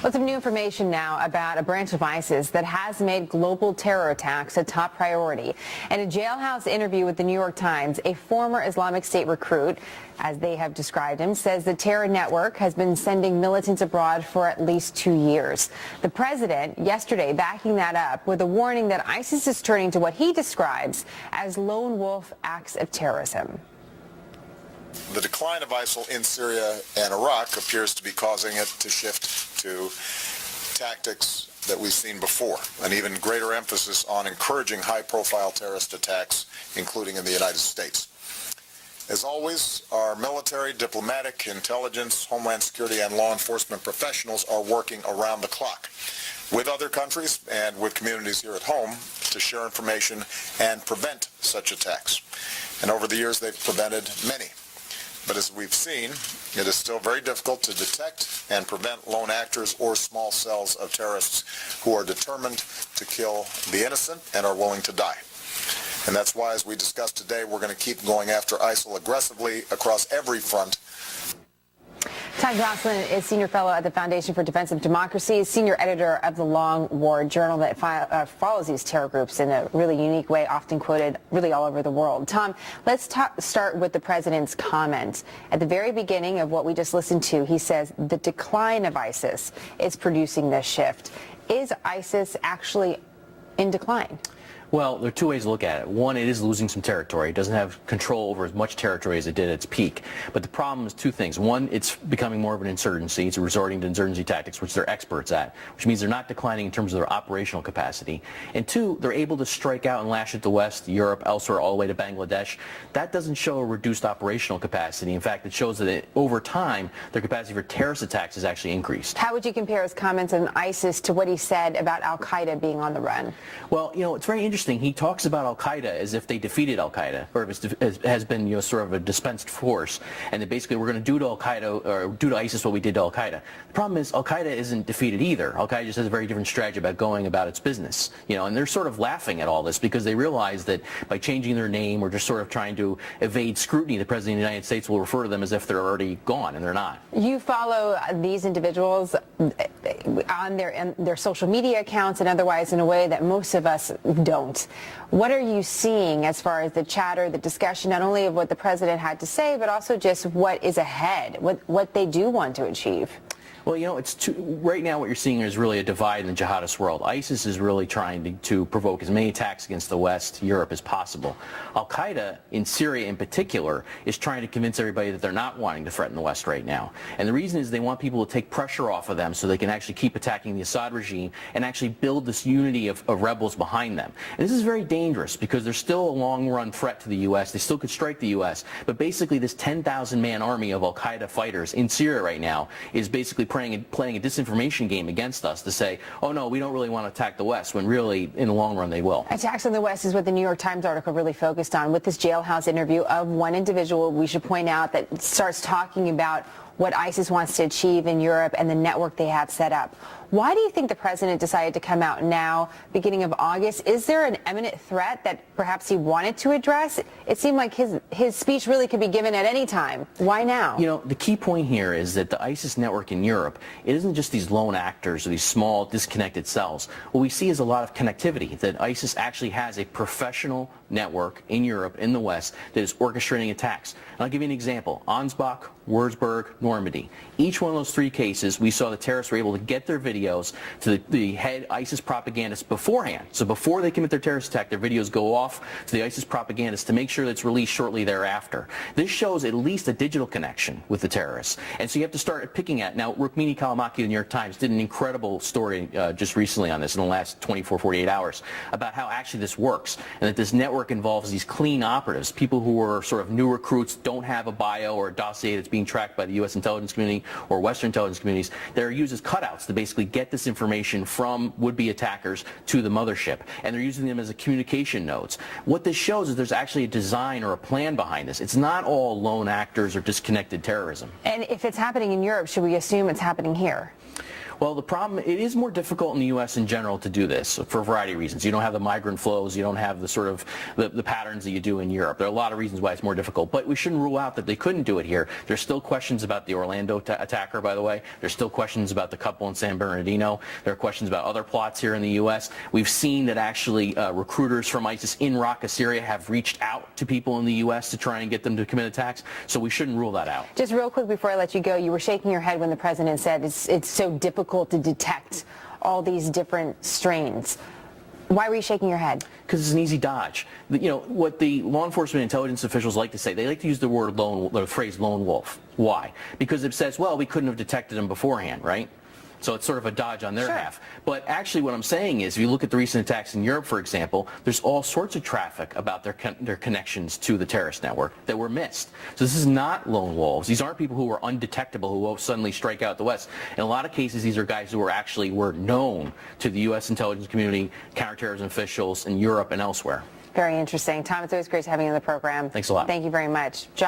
Well, some new information now about a branch of ISIS that has made global terror attacks a top priority. In a jailhouse interview with the New York Times, a former Islamic State recruit, as they have described him, says the terror network has been sending militants abroad for at least 2 years. The president yesterday backing that up with a warning that ISIS is turning to what he describes as lone wolf acts of terrorism. The decline of ISIL in Syria and Iraq appears to be causing it to shift to tactics that we've seen before, an even greater emphasis on encouraging high-profile terrorist attacks, including in the United States. As always, our military, diplomatic, intelligence, homeland security, and law enforcement professionals are working around the clock with other countries and with communities here at home to share information and prevent such attacks. And over the years, they've prevented many. But as we've seen, it is still very difficult to detect and prevent lone actors or small cells of terrorists who are determined to kill the innocent and are willing to die. And that's why, as we discussed today, we're going to keep going after ISIL aggressively across every front. Tom Joscelyn is Senior Fellow at the Foundation for Defense of Democracy, Senior Editor of the Long War Journal that follows these terror groups in a really unique way, often quoted really all over the world. Tom, let's start with the president's comment. At the very beginning of what we just listened to, he says the decline of ISIS is producing this shift. Is ISIS actually in decline? Well, there are two ways to look at it. One, it is losing some territory. It doesn't have control over as much territory as it did at its peak. But the problem is two things. One, it's becoming more of an insurgency. It's resorting to insurgency tactics, which they're experts at, which means they're not declining in terms of their operational capacity. And two, they're able to strike out and lash at the West, Europe, elsewhere, all the way to Bangladesh. That doesn't show a reduced operational capacity. In fact, it shows that over time, their capacity for terrorist attacks has actually increased. How would you compare his comments on ISIS to what he said about al-Qaeda being on the run? Well, it's very interesting. He talks about al-Qaeda as if they defeated al-Qaeda, or if it has been sort of a dispensed force, and that basically we're going to do to al-Qaeda or do to ISIS what we did to al-Qaeda. The problem is al-Qaeda isn't defeated either. Al-Qaeda just has a very different strategy about going about its business, and they're sort of laughing at all this because they realize that by changing their name or just sort of trying to evade scrutiny, the President of the United States will refer to them as if they're already gone, and they're not. You follow these individuals on their social media accounts and otherwise in a way that most of us don't. What are you seeing as far as the chatter, the discussion, not only of what the president had to say, but also just what is ahead, what they do want to achieve? Well, right now what you're seeing is really a divide in the jihadist world. ISIS is really trying to provoke as many attacks against the West, Europe as possible. Al-Qaeda, in Syria in particular, is trying to convince everybody that they're not wanting to threaten the West right now. And the reason is they want people to take pressure off of them so they can actually keep attacking the Assad regime and actually build this unity of rebels behind them. And this is very dangerous because there's still a long-run threat to the U.S. They still could strike the U.S. But basically this 10,000-man army of Al-Qaeda fighters in Syria right now is basically playing a disinformation game against us to say, oh no, we don't really want to attack the West, when really, in the long run, they will. Attacks on the West is what the New York Times article really focused on, with this jailhouse interview of one individual, we should point out, that starts talking about what ISIS wants to achieve in Europe and the network they have set up. Why do you think the president decided to come out now, beginning of August? Is there an imminent threat that perhaps he wanted to address? It seemed like his speech really could be given at any time. Why now? The key point here is that the ISIS network in Europe, it isn't just these lone actors or these small disconnected cells. What we see is a lot of connectivity, that ISIS actually has a professional network in Europe, in the West, that is orchestrating attacks. And I'll give you an example. Ansbach, Wurzburg, Normandy. Each one of those three cases, we saw the terrorists were able to get their videos to the head ISIS propagandists beforehand. So before they commit their terrorist attack, their videos go off to the ISIS propagandists to make sure that it's released shortly thereafter. This shows at least a digital connection with the terrorists. And so you have to start picking at. Now, Rukmini Callimachi of the New York Times did an incredible story just recently on this in the last 24, 48 hours about how actually this works, and that this network involves these clean operatives, people who are sort of new recruits, don't have a bio or a dossier that's being tracked by the U.S. intelligence community or Western intelligence communities. They're used as cutouts to basically get this information from would-be attackers to the mothership, and they're using them as a communication nodes. What this shows is there's actually a design or a plan behind this. It's not all lone actors or disconnected terrorism. And if it's happening in Europe, should we assume it's happening here? Well, the problem, it is more difficult in the U.S. in general to do this for a variety of reasons. You don't have the migrant flows. You don't have the sort of the patterns that you do in Europe. There are a lot of reasons why it's more difficult, but we shouldn't rule out that they couldn't do it here. There's still questions about the Orlando attacker, by the way. There's still questions about the couple in San Bernardino. There are questions about other plots here in the U.S. We've seen that actually recruiters from ISIS in Raqqa, Syria have reached out to people in the U.S. to try and get them to commit attacks, so we shouldn't rule that out. Just real quick before I let you go, you were shaking your head when the president said it's so difficult to detect all these different strains. Why were you shaking your head? Because it's an easy dodge. You know, what the law enforcement intelligence officials like to say, they like to use the phrase lone wolf. Why? Because it says, well, we couldn't have detected them beforehand, right? So it's sort of a dodge on their half. But actually what I'm saying is, if you look at the recent attacks in Europe, for example, there's all sorts of traffic about their connections to the terrorist network that were missed. So this is not lone wolves. These aren't people who are undetectable who will suddenly strike out the West. In a lot of cases, these are guys who were known to the U.S. intelligence community, counterterrorism officials in Europe and elsewhere. Very interesting. Tom, it's always great having you on the program. Thanks a lot. Thank you very much. John?